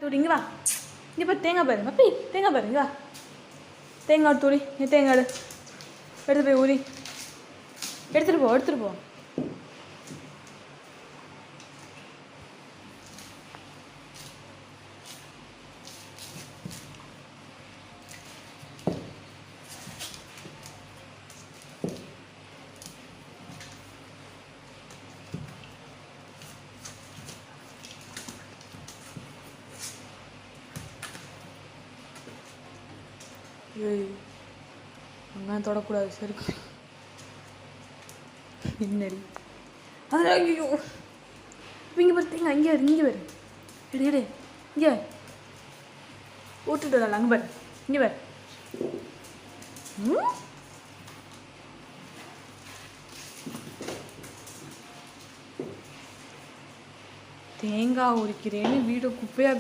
தூரி இங்கே வா. இங்கே பாரு தேங்காய் பாரு அப்பி, தேங்காய் பாரு இங்கே வா. தேங்காய் தூரி, நீ தேங்காய் எடுத்து போய் ஊறி எடுத்துகிட்டு போ, எடுத்துகிட்டு போ. ஏய் அங்கே தொடக்கூடாது சரி என்னடி அது ஐயோ இங்கே பாரு தேங்காய் இங்கே வரு, இங்கே வரு. எடு எடு இங்கே ஓட்டுட்டு வரல அங்கே பாரு, இங்கே பாரு. தேங்காய் உரிக்கிறேன்னு வீடு குப்பையாக